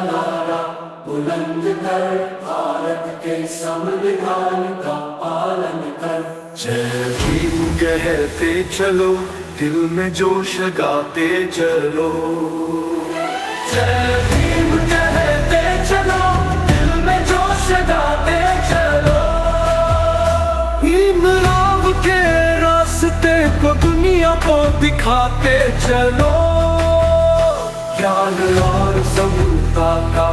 नारा बुलंद कर, भारत के संविधान का पालन कर। जय भीम कहते चलो, दिल में जोश गाते चलो। जय भीम कहते चलो, दिल में जोश गाते चलो। भीमराव के रास्ते को दुनिया को दिखाते चलो। ज्ञान और समता का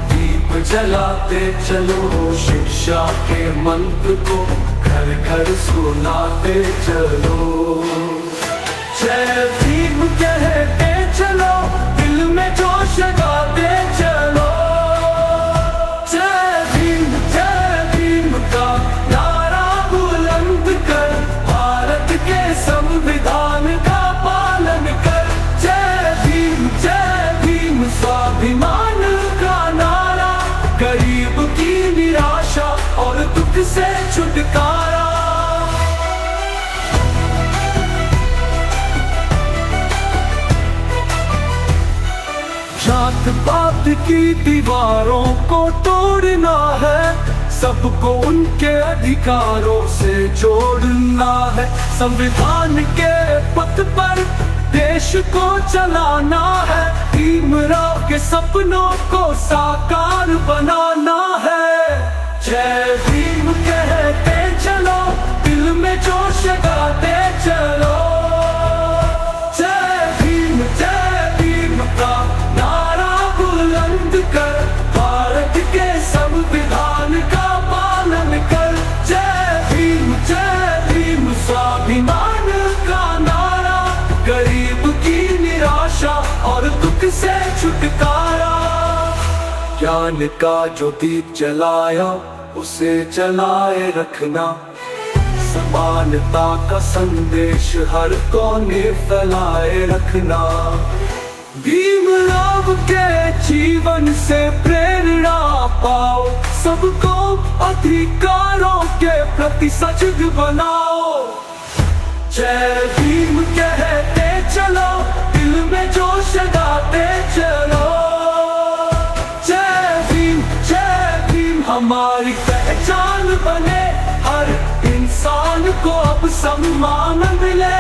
दीप जलाते चलो। शिक्षा के मंत्र को घर घर सुनाते चलो। जय भीम कहते चलो, दिल में जोश गाते चलो। जय भीम का नारा बुलंद कर, भारत के संविधान का पालन कर। जय भीम स्वाभिमान का नारा, गरीब की निराशा और दुख से छुटकारा। जात पात की दीवारों को तोड़ना है, सबको उनके अधिकारों से जोड़ना है। संविधान के पथ पर देश को चलाना है। भीमराव के सपनों को साकार बनाना है। जय भीम कहते चलो, दिल में जोश गाते चलो। जय भीम का नारा बुलंद कर, भारत के संविधान का पालन कर। जय भीम स्वाभिमान का नारा, गरीब की निराशा और दुख से छुटकारा। ज्ञान का जो दीप जलाया, उसे जलाए रखना। समानता का संदेश हर कोने फैलाए रखना। भीमराव के जीवन से प्रेरणा पाओ, सबको अधिकारों के प्रति सजग बनाओ। जय भीम कहते चलो, दिल में जोश गाते चलो। जय भीम हमारी पहचान बने, हर इंसान को अब सम्मान मिले।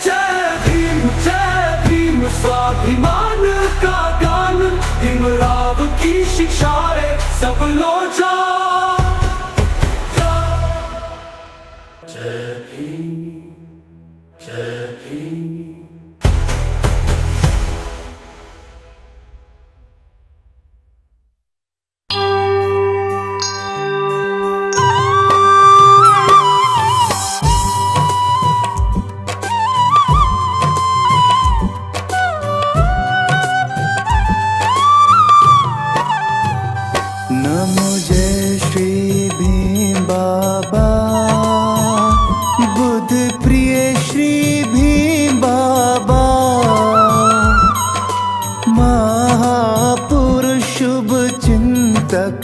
जय भीम स्वाभिमान का गान, भीमराव की शिक्षाएं सब लो जाओ। जय भीम, जय भीम। नमो जय श्री भीम बाबा, बुद्ध प्रिय श्री भीम बाबा। महापुरुष शुभ चिंतक,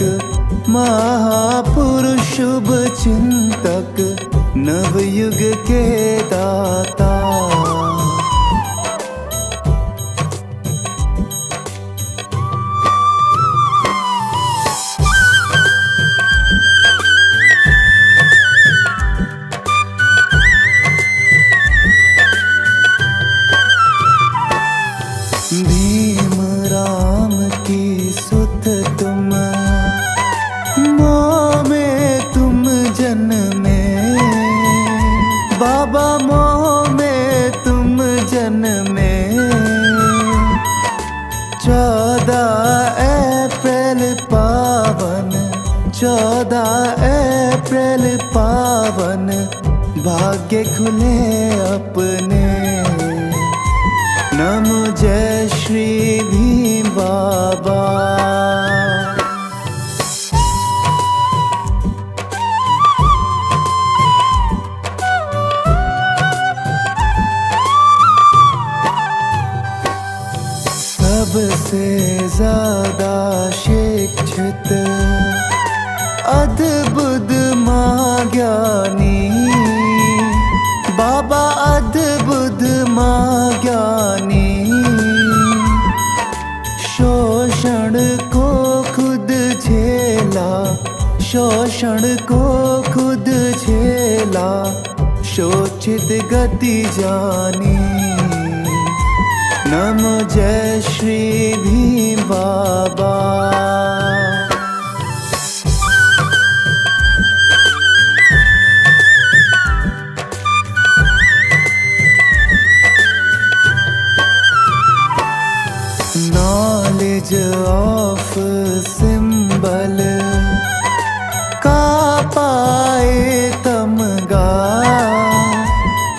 महापुरुष शुभ चिंतक, नवयुग के दाता। भीम राम की सुत तुम, मोह में तुम जन्मे। बाबा मोह में तुम जन्मे। 14 अप्रैल पावन, 14 अप्रैल पावन, भाग्य खुले अपने। नमो जय श्री भीम बाबा। सबसे ज्यादा शिक्षित, अद्भुत महाज्ञानी, बाबा अद्भुत महाज्ञानी। शोषण शोषण को खुद झेला, शोषित गति जानी। नमो जय श्री भीम बाबा। Knowledge of symbol का पाए तमगा,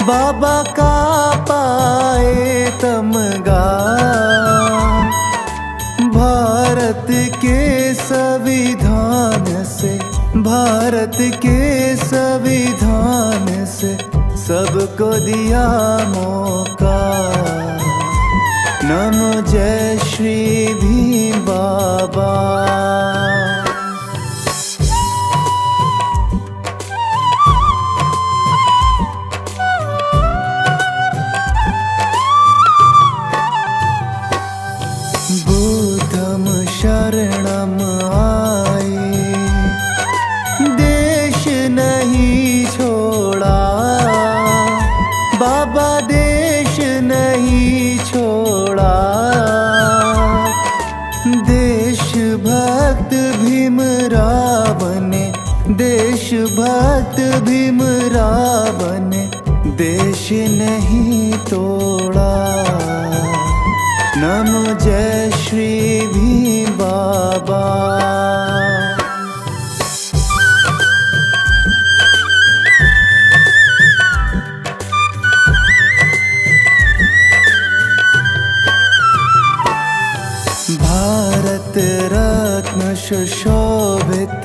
बाबा का पाए तमगा। भारत के संविधान से, भारत के संविधान से सबको दिया मौका। नमो जय श्री भीम बाबा। बुद्धम शरणम आए, देश नहीं छोड़ा, बाबा देश नहीं छोड़ा। देशभक्त भीमराव ने, देशभक्त भीमराव ने देश नहीं तोड़ा। नमो जय श्री भीम बाबा। भारत रत्न सुशोभित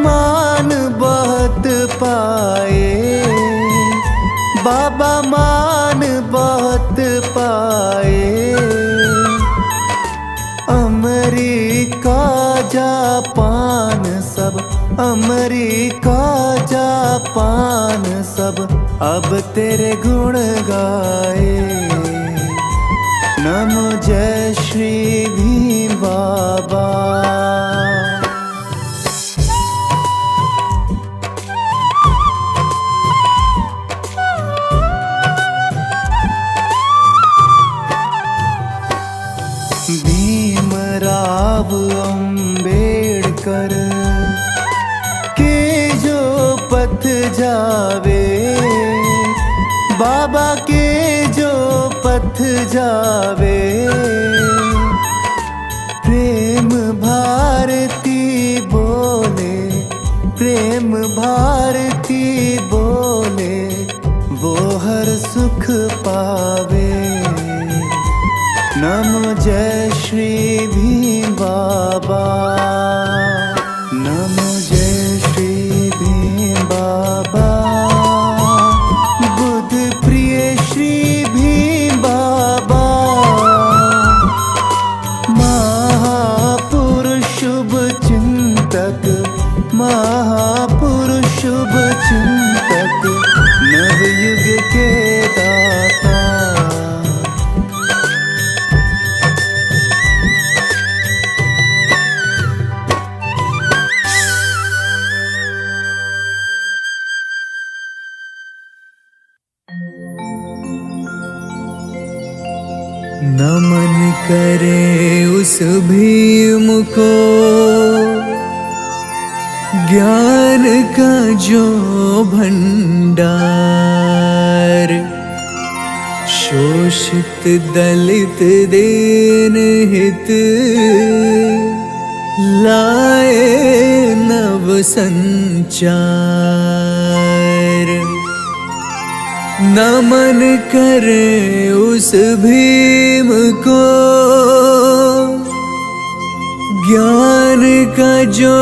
मान बहुत पाए, बाबा मान बहुत पाए। अमेरिका जापान सब, अमेरिका जापान सब अब तेरे गुण गाए। नमो जय श्री भीम बाबा। भीमराव अंबेडकर के जो पथ जावे, बाबा के जो पथ जावे। प्रेम भारती बोले, प्रेम भारती बोले, वो हर सुख पावे। नमो जय श्री भीम बाबा। नमो जय श्री भीम बाबा। बुद्ध प्रिय श्री भीम बाबा। महापुरुष शुभ चिंतक, महापुरुष शुभ चिंतक, नवयुग के दाता। नमन करे उस भीम को, ज्ञान का जो भंडार। शोषित दलित दीन हित, लाए नव संचार। नमन करे उस भीम को, ज्ञान का जो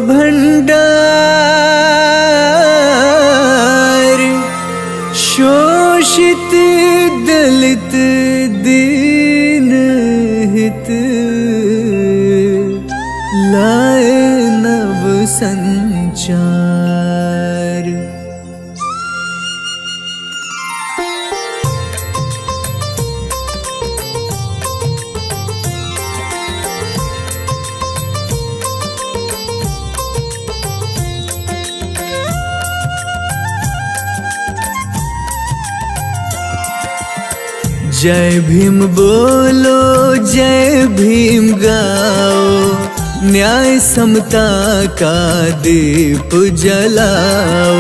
भंडार। शोषित दलित दीन हित, लाए नव संचार। जय भीम बोलो, जय भीम गाओ, न्याय समता का दीप जलाओ।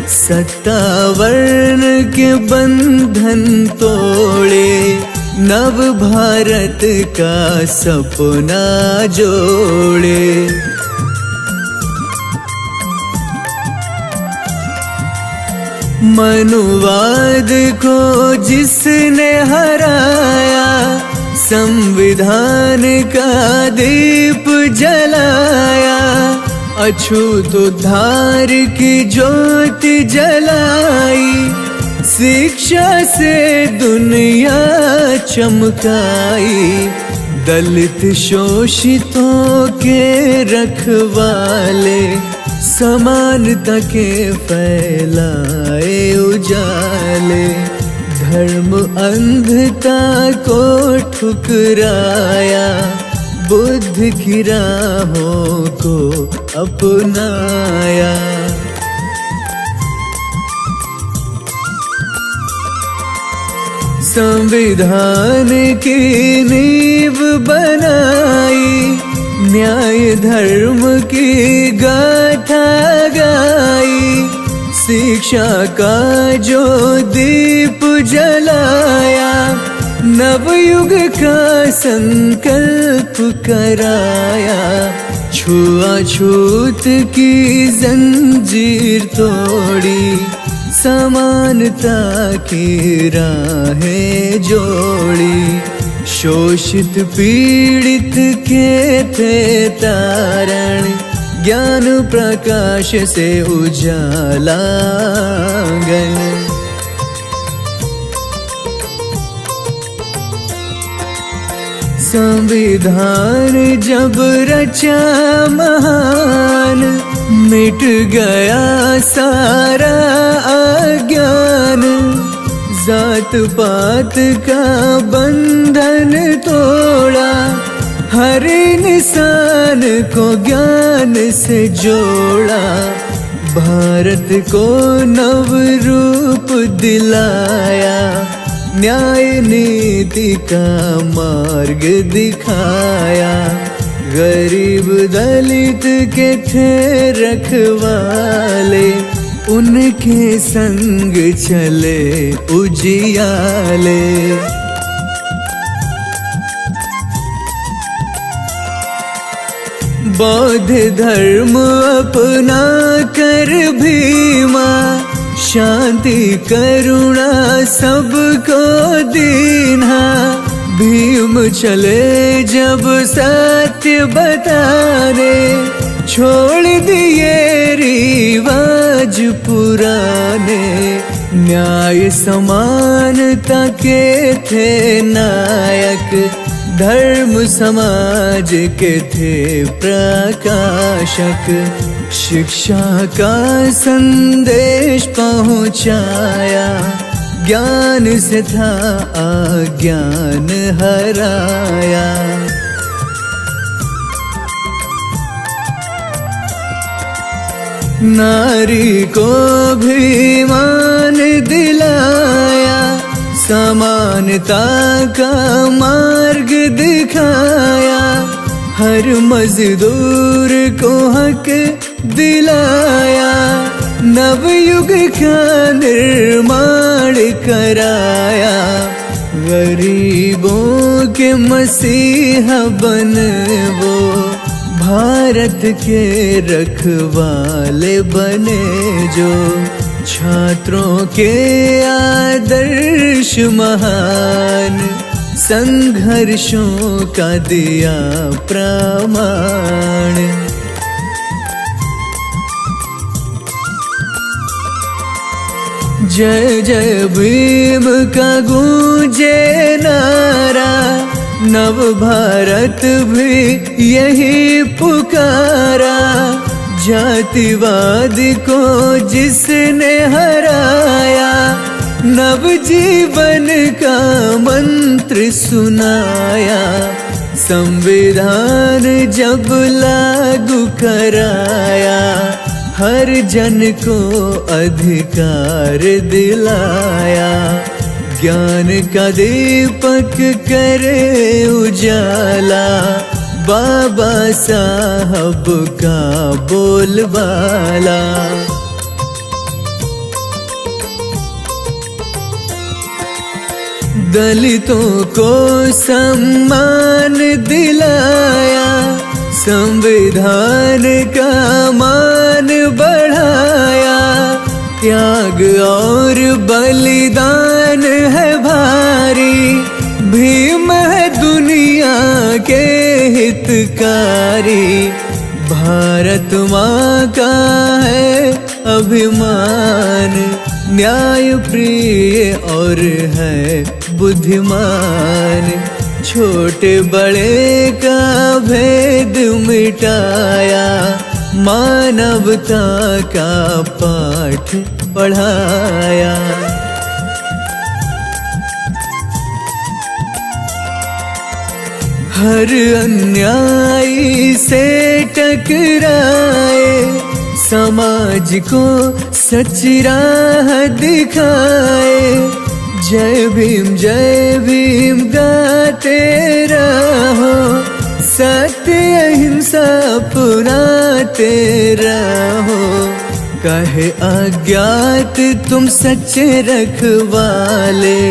सत्ता वर्ण के बंधन तोड़े, नव भारत का सपना जोड़े। मनुवाद को जिसने हराया, संविधान का दीप जलाया। अछूत उद्धार की ज्योति जलाई, शिक्षा से दुनिया चमकाई। दलित शोषितों के रखवाले, समानता के फैलाए उजाले। धर्म अंधता को ठुकराया, बुद्ध की राहों को अपनाया। संविधान की नींव बनाई, न्याय धर्म की गाथा गाई। शिक्षा का जो दीप जलाया, नवयुग का संकल्प कराया। छुआछूत की जंजीर तोड़ी, समानता की राहें जोड़ी। शोषित पीड़ित के थे तारण, ज्ञान प्रकाश से उजाला आंगन। संविधान जब रचा महान, मिट गया सारा अज्ञान। जात पात का बंधन तोड़ा, हर इंसान को ज्ञान से जोड़ा। भारत को नव रूप दिलाया, न्याय नीति का मार्ग दिखाया। गरीब दलित के थे रखवाले, उनके संग चले उजियाले। बौद्ध धर्म अपना कर भीमा, शांति करुणा सबको दीना। भीम चले जब सत्य बताने, छोड़ दिए रिवाज पुराने। न्याय समानता के थे नायक, धर्म समाज के थे प्रकाशक। शिक्षा का संदेश पहुँचाया, ज्ञान से था अज्ञान हराया। नारी को भी मान दिलाया, समानता का मार्ग दिखाया। हर मजदूर को हक दिलाया, नवयुग का निर्माण कराया। गरीबों के मसीहा बन वो, भारत के रखवाले बने जो। छात्रों के आदर्श महान, संघर्षों का दिया प्रमाण। जय जय भीम का गूंजे नारा, नव भारत भी यही पुकारा। जातिवाद को जिसने हराया, नव जीवन का मंत्र सुनाया। संविधान जब लागू कराया, हर जन को अधिकार दिलाया। ज्ञान का दीपक करे उजाला, बाबा साहब का बोलबाला। दलितों को सम्मान दिलाया, संविधान का मान बढ़ाया। त्याग और बलिदान है भारी, भीम है दुनिया के हितकारी। भारत माँ का है अभिमान, न्याय प्रिय और है बुद्धिमान। छोटे बड़े का भेद मिटाया, मानवता का पाठ पढ़ाया। हर अन्याय से टकराए, समाज को सच्ची राह दिखाए। जय भीम गाते रहो, सत्य अहिंसा अपनाते रहो। कहे अज्ञात तुम सच्चे रखवाले,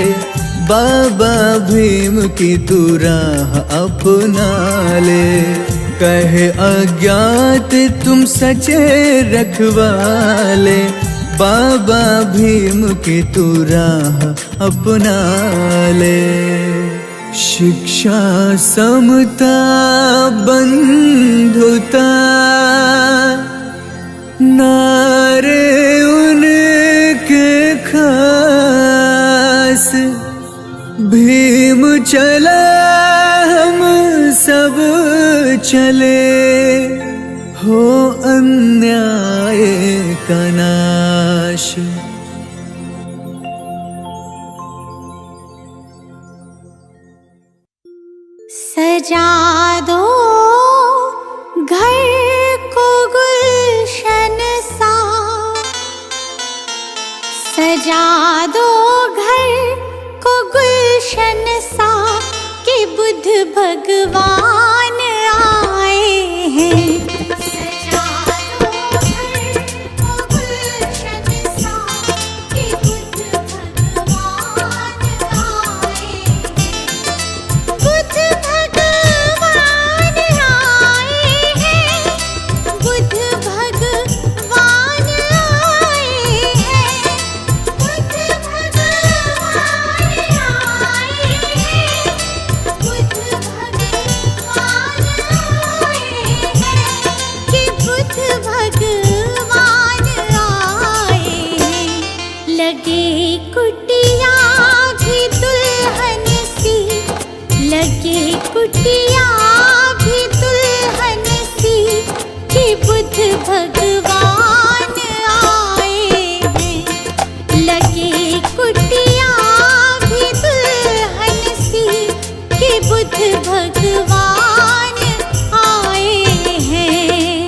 बाबा भीम की तू राह अपना ले। कहे अज्ञात तुम सच्चे रखवाले, बाबा भीम की तू राह अपना ले। शिक्षा समता बंधुता नारे उनके खास। भीम चला हम सब चले, हो अन्याय का नाश। सजा दो घर को गुलशन सा, सजा दो घर को गुलशन सा, कि बुद्ध भगवान आए हैं। सजा दो घर को गुलशन सा, कि बुद्ध भगवान आए हैं। बुद्ध भगवान आए हैं, बुद्ध भगवान आए हैं। बुद्ध भगवान आए हैं, बुद्ध भगवान आए हैं, कि बुद्ध भगवान आए हैं। लगे कुटिया भी दुल्हन सी, लगे कुटिया भी दुल्हन सी, कि बुद्ध भगवान आए हैं। लगे कुटिया भी दुल्हन सी, कि बुद्ध भगवान आए हैं।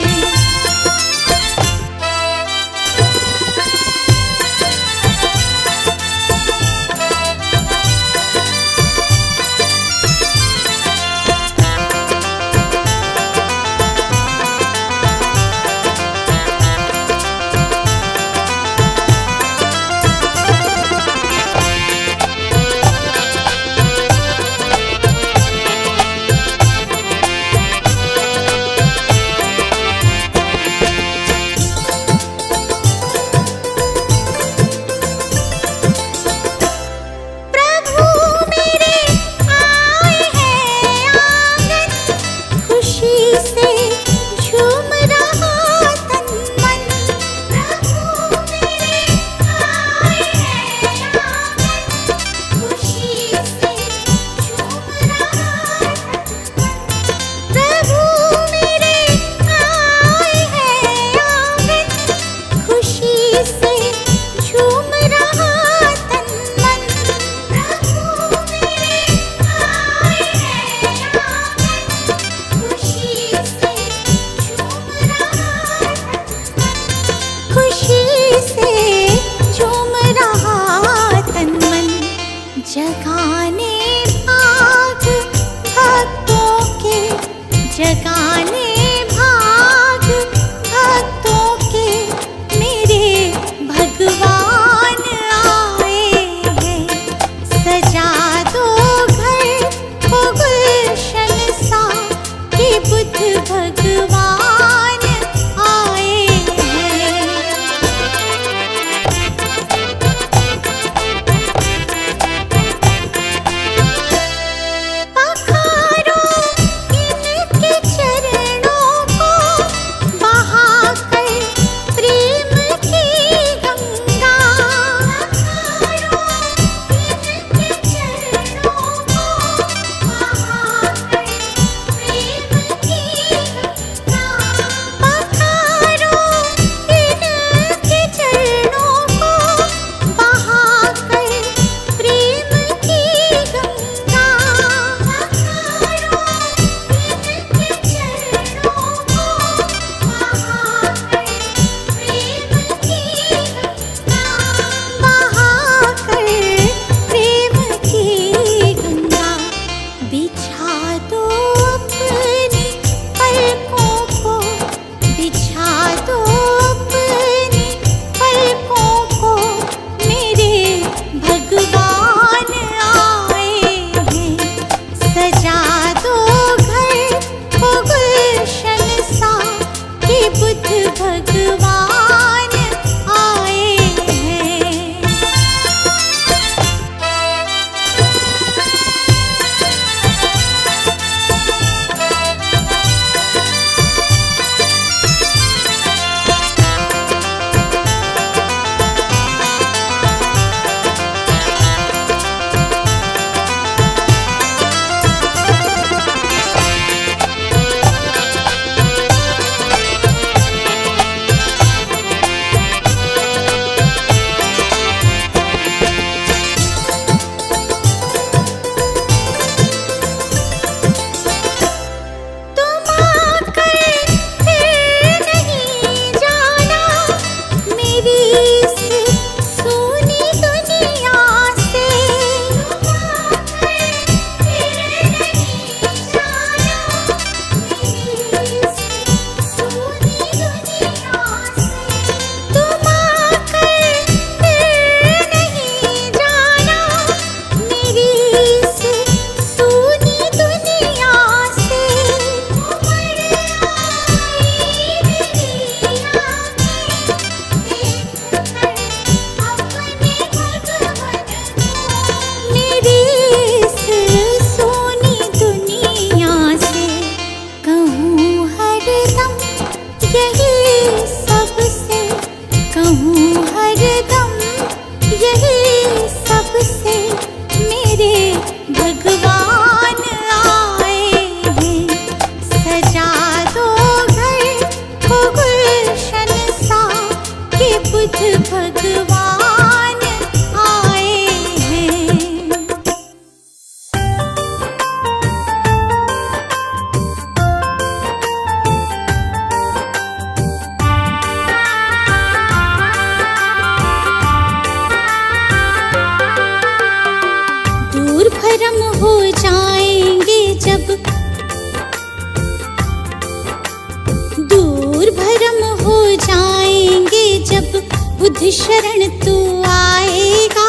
बुद्ध शरण तू आएगा,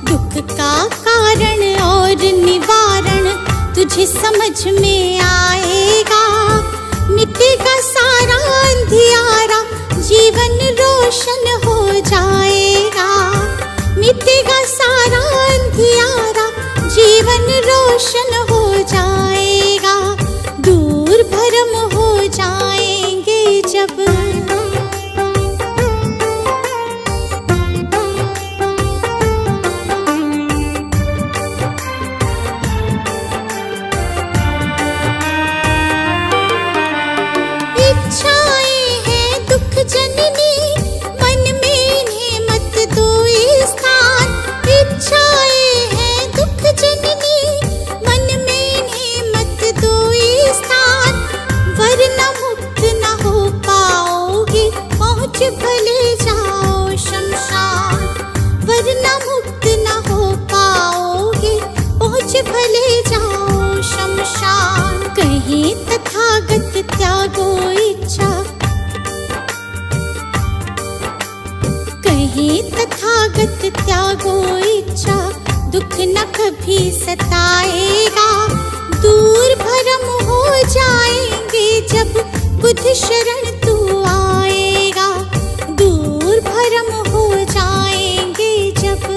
दुख का कारण और निवारण तुझे समझ में आएगा। मिटेगा सारा अंधियारा, जीवन रोशन हो जाएगा। मिटेगा सारा अंधियारा, जीवन रोशन हो जाएगा। दूर भरम हो जाएंगे जब इच्छाएं हैं दुख जननी, मन में इन्हें मत दो स्थान। इच्छाएं हैं दुख जननी, मन में इन्हें मत दो स्थान। वरना मुक्त न हो पाओगे, पहुँच भले जाओ शमशान। वरना मुक्त न हो पाओगे, पहुँच भले जाओ शमशान। कहीं तथागत त्यागो इच्छा, कहीं तथागत त्यागो इच्छा, दुख न कभी सताएगा। दूर भरम हो जाएंगे जब बुद्ध शरण तू आएगा। दूर भरम हो जाएंगे जब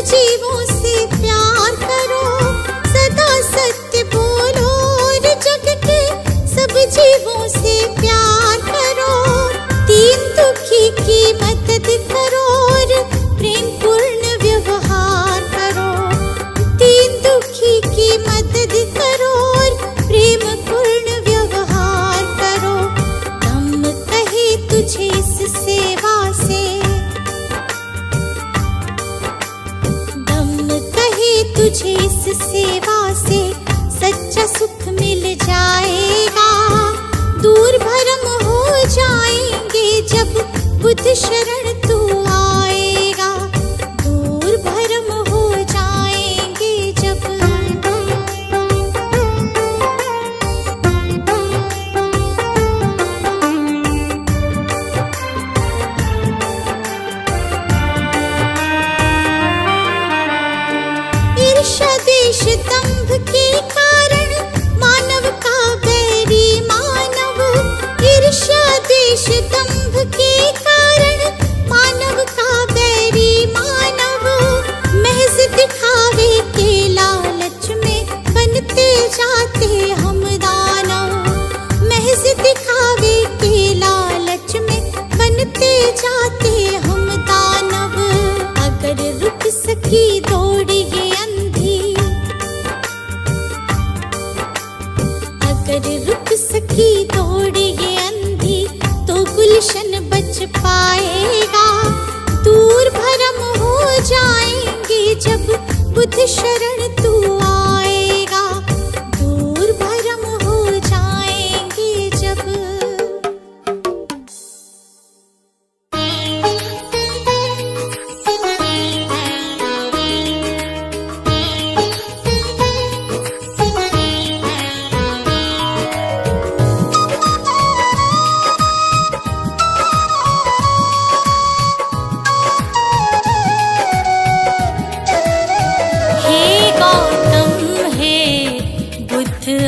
जीवों से प्यार करो। सदा सत्य बोलो और जग के सब जीवों से प्यार करो। दीन दुखी की मदद करो और प्रेम पूर्ण व्यवहार करो। दीन दुखी की मदद करो और प्रेम पूर्ण व्यवहार करो। दम कहे तुझे इस सेवा से, तुझे इस सेवा से सच्चा सुख मिल जाएगा। दूर भरम हो जाएंगे जब बुद्ध शरण तू आएगा। दूर भरम हो जाएंगे जब ईर्ष्या द्वेष दंभ के कारण मानव का बैरी मानव। ईर्ष्या द्वेष दंभ के कारण मानव का बैरी मानव। महज दिखावे के लालच में बनते जाते हम दानव। महज दिखावे के लालच में बनते जाते हम दानव। अगर रुक सकी दौड़ ये अगर रुक सकी दौड़ ये अंधी, तो गुलशन बच पाएगा। दूर भरम हो जाएंगे जब बुद्ध शरण तू आएगा। दूर भरम हो जाएंगे जब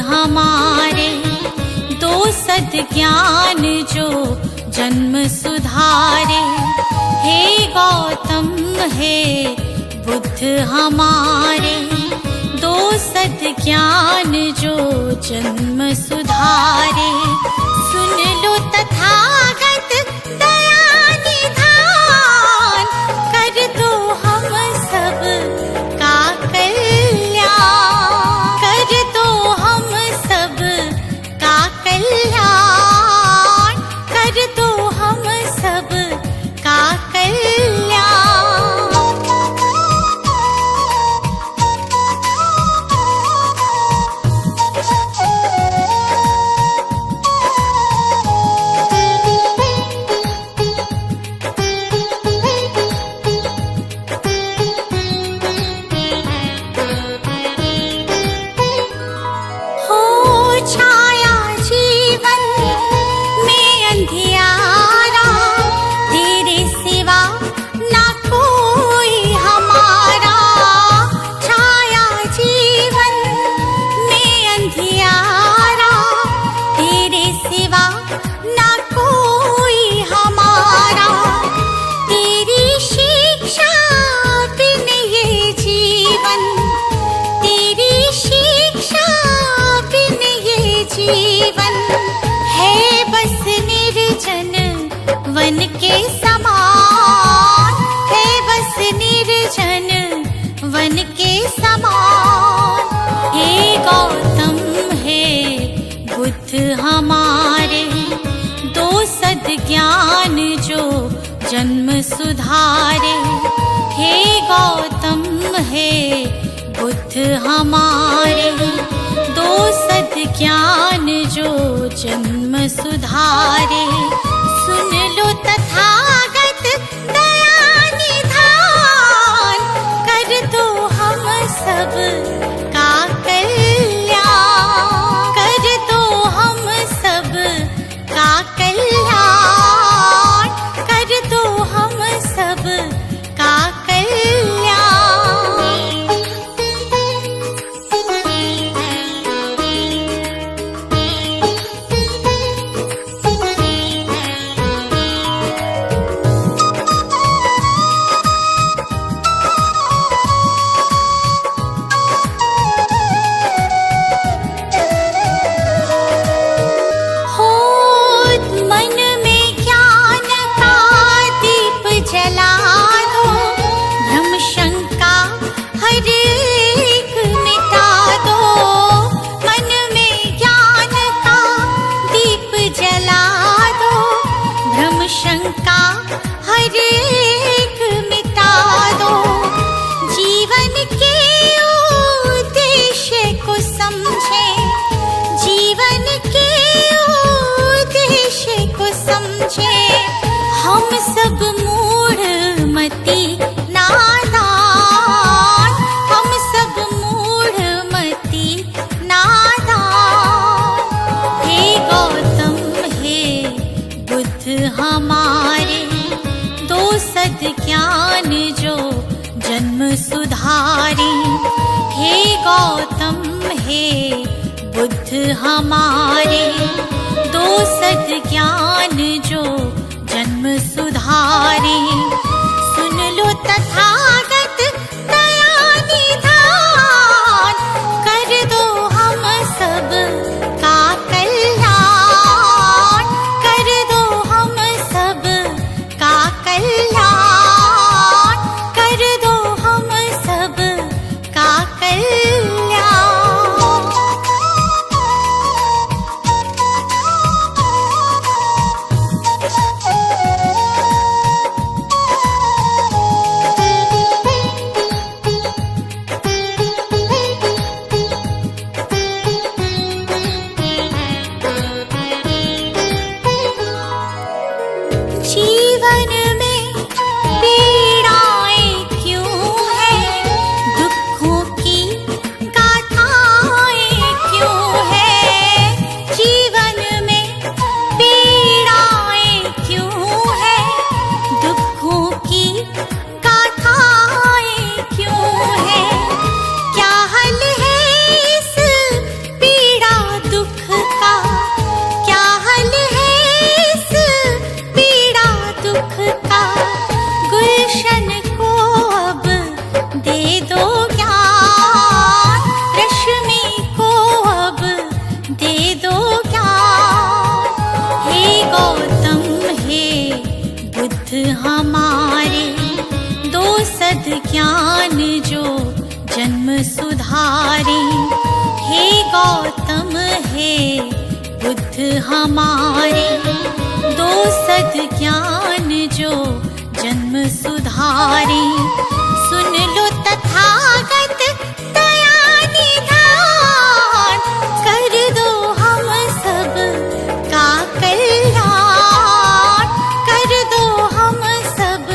हमारे दो सद्ज्ञान जो जन्म सुधारे। हे गौतम हे बुद्ध हमारे दो सद्ज्ञान जो जन्म सुधारे। सुन लो तथागत दया निधान, कर दो हम सब का कल्याण। कर दो हम सब का कल्याण। कर दो हम सब का जीवन है बस निर्जन वन के समान, है बस निर्जन वन के समान। हे गौतम हे बुद्ध हमारे, दो सद ज्ञान जो जन्म सुधारे। हे गौतम हे बुद्ध हमारे, दो सद ज्ञान जो जन्म सुधारे। सुन लो तथागत दया निधान, कर दो हम सब का कल्याण, कर दो हम सब का कल्याण, कर दो हम सब का ज्ञान जो जन्म सुधारे। हे गौतम हे बुद्ध हमारे, दो सद ज्ञान जो जन्म सुधारे। सुन लो तथागत दया निधान, कर दो हम सब का कल्याण, कर दो हम सब का कल्याण, कर दो हम सब का कल्याण। जीवन में पीड़ाएं क्यों हैं, दुखों की गाथाएं क्यों हैं। जीवन में पीड़ाएं क्यों हैं, दुखों की गाथाएं क्यों हैं। क्या हल है इस पीड़ा दुख का, क्या हल है इस पीड़ा दुख का। गुलशन को अब दे दो ज्ञान, रश्मि को अब दे दो ज्ञान। हे गौतम हे बुद्ध हमारे, दो सद ज्ञान जो जन्म सुधारे। हे गौतम हे बुद्ध हमारे, दो सद ज्ञान जो जन्म सुधारे। सुन लो तथागत दया निधान, कर दो हम सब का कल्याण, कर दो हम सब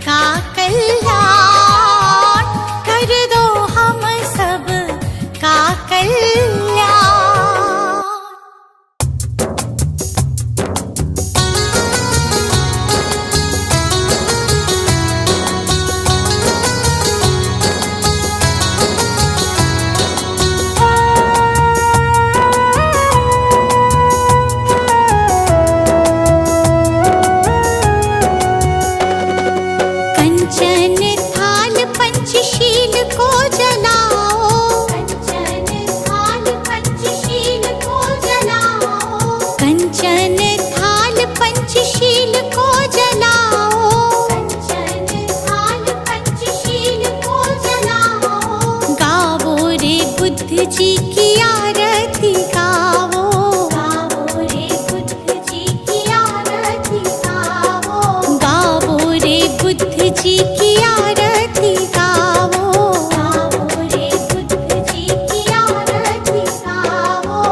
का कल्याण, कर दो हम सब का कल्याण। बुद्ध जी की आरती गावो, गावो रे बुद्ध जी की आरती गावो, गावो रे बुद्ध जी की आरती गावो, गावो रे बुद्ध जी की आरती गावो।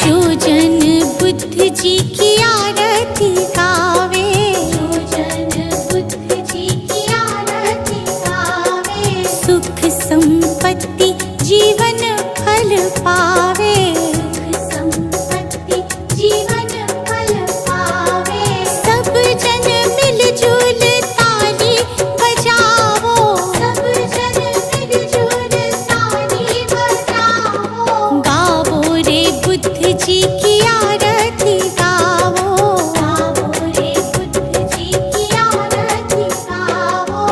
जो जन बुद्ध जी की आरती गावे, जो जन बुद्ध जी की आरती गावे, सुख संपत्ति जीवन फल पावे, सुख संपत्ति जीवन फल पावे। सब जन मिलजुल ताली बजावो, सब जन मिलजुल ताली बजावो, गावो रे बुद्ध जी की आरती गावो, गावो रे बुद्ध जी की आरती गावो।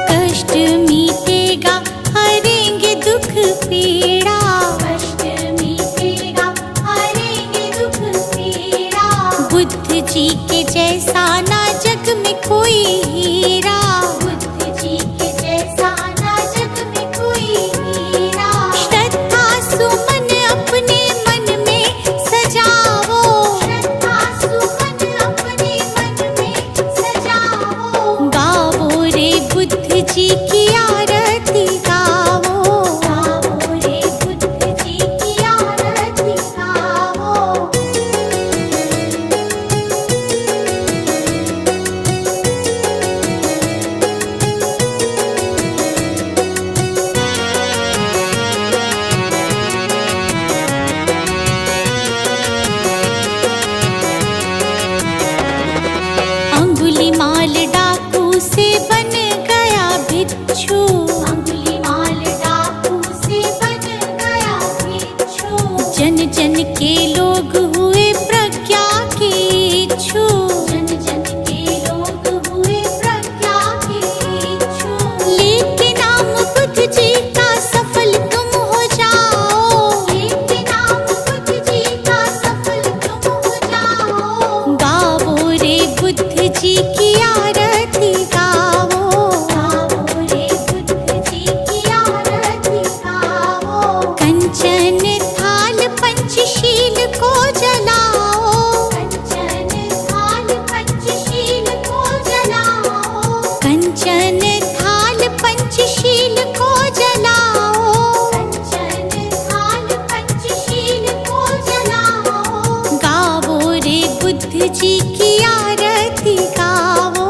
कष्ट मीटेगा हरेंगे दुख पीड़ा, कष्ट मीटेगा हरेंगे दुख पीड़ा। बुद्ध जी के जैसा ना जग में कोई हीरा, बुद्ध जी के जैसा ना जग में कोई हीरा। श्रद्धा सुमन अपने मन में सजावो, श्रद्धा सुमन अपने मन में सजावो, गावो रे बुद्ध जी की आरती गावो, गावो रे बुद्ध जी की आरती गावो। अंगुलीमाल डाकू से बन गया भिक्षु, अंगुलीमाल डाकू से बन गया भिक्षु। जन जन के लोग हुए प्रज्ञा के इच्छु, जन जन के लोग हुए प्रज्ञा के इच्छु। लेके नाम बुद्ध जी का सफल तुम हो जाओ, लेके नाम बुद्ध जी का सफल तुम हो जाओ, गावो रे बुद्ध जी की आरती गावो, गावो रे बुद्ध जी की आरती गावो। कंचन थाल पंचशील को जलाओ, कंचन थाल पंचशील को जलाओ, कंचन थाल पंचशील को जलाओ, कंचन थाल पंचशील को जलाओ, गावो रे बुद्ध जी की आरती गावो,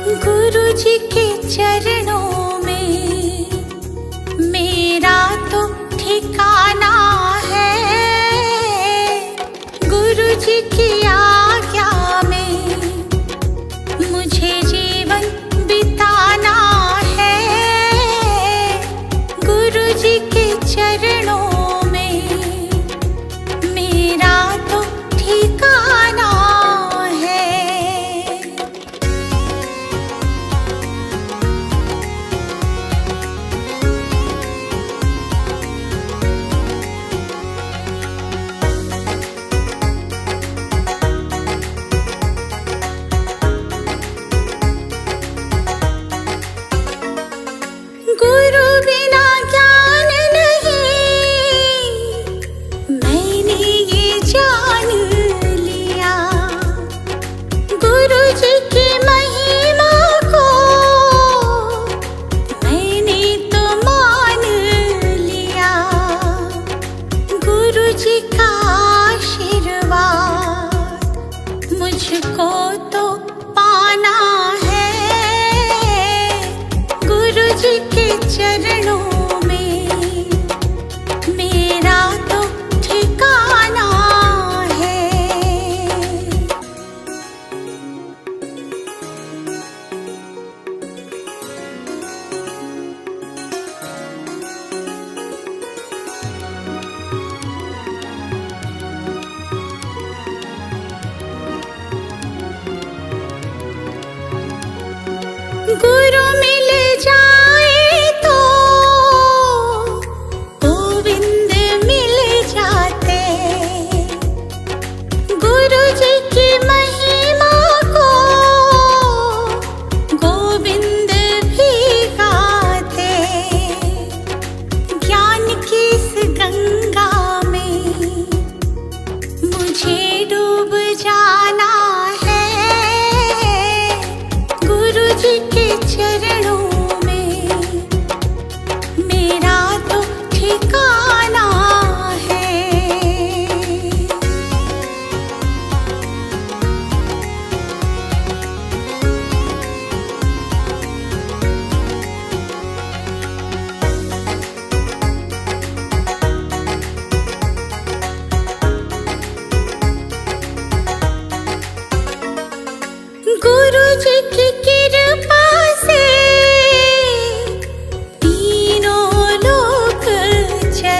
गुरु जी के चरणों में मेरा तो ठिकाना है। गुरु जी की आज्ञा में मुझे जीवन बिताना है। गुरु जी के चरणों में मेरा तो ठिकाना है। गुरु बिना ज्ञान नहीं, मैंने ये जान लिया। गुरु जी की महिमा को मैंने तो मान लिया। गुरु जी का आशीर्वाद मुझको तो पाना है। गुरु जी के चरणों में मेरा तो ठिकाना है। गुरु मिल जाए तो गोविंद मिल जाते। गुरु जी की महिमा को गोविंद भी गाते। ज्ञान की इस गंगा में मुझे डूब जाना है। गुरु जी के चरणों में मेरा तो ठिकाना है। गुरु जी की कृपा से तीनों लोक चले।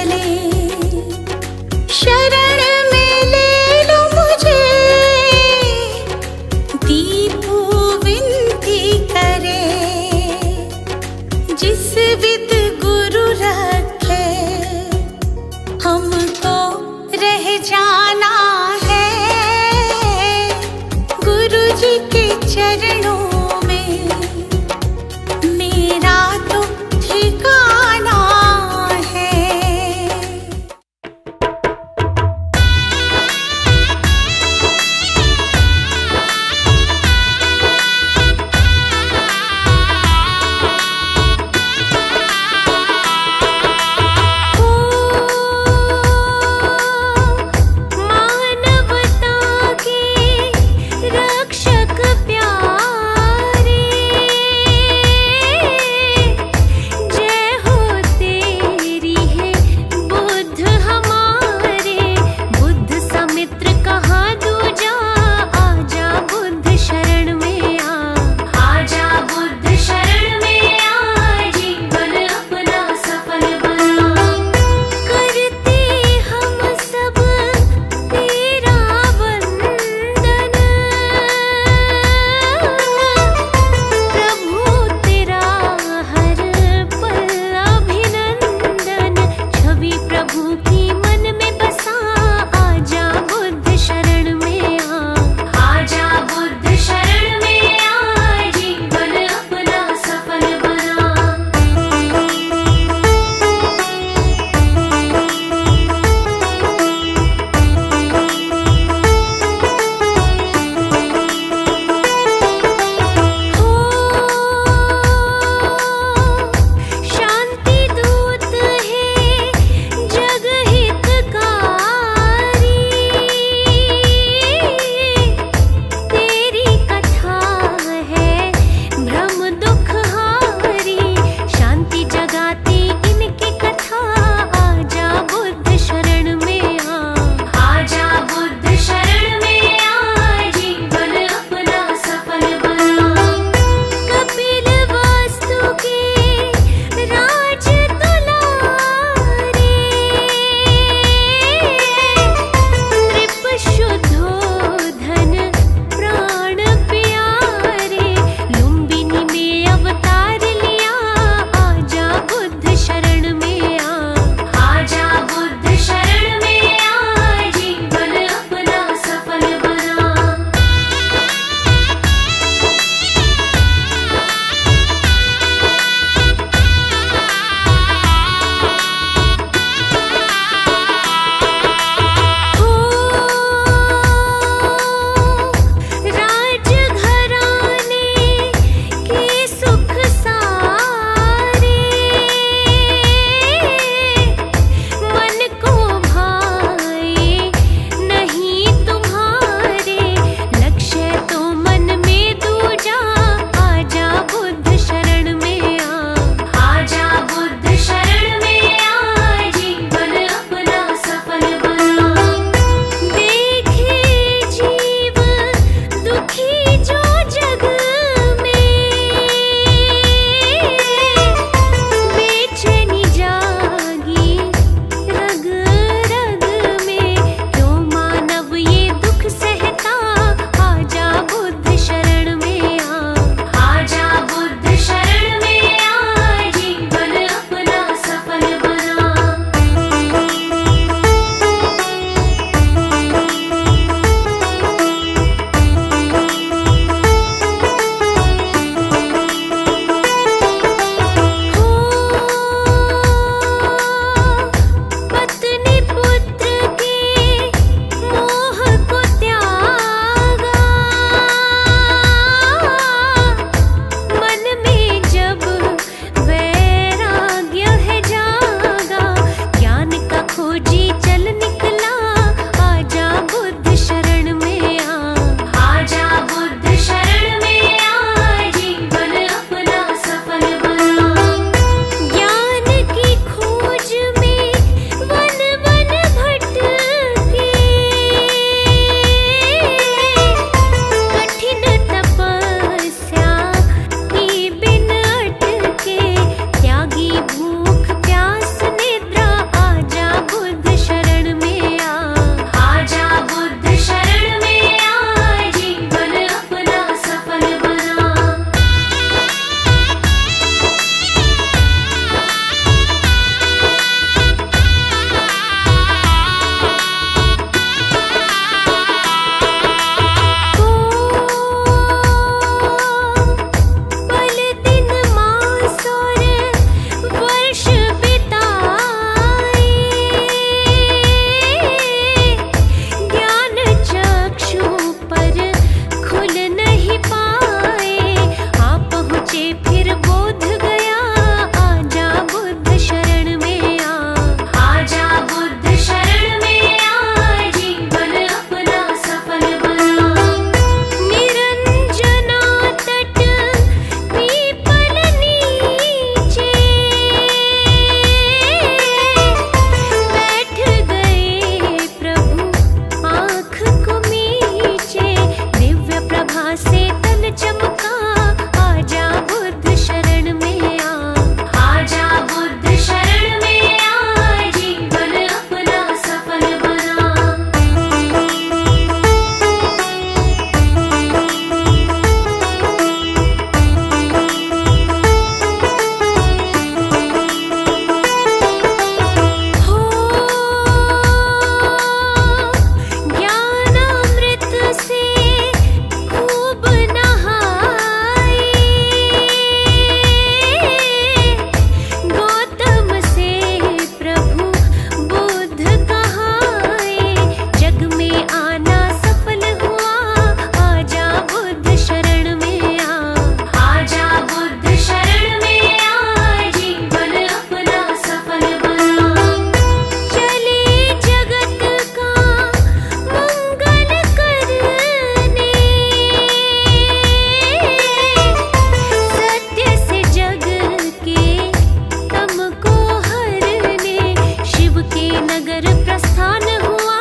स्थान हुआ,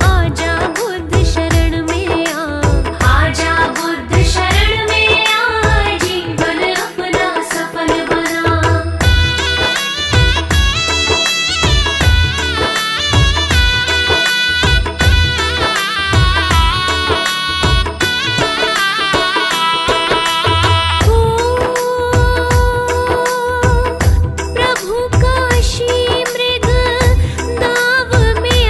आजा बुद्ध शरण में आ, आजा बुद्ध शरण में आ, जीवन अपना सफल बना। प्रभु काशी मृग दाव में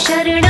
शरण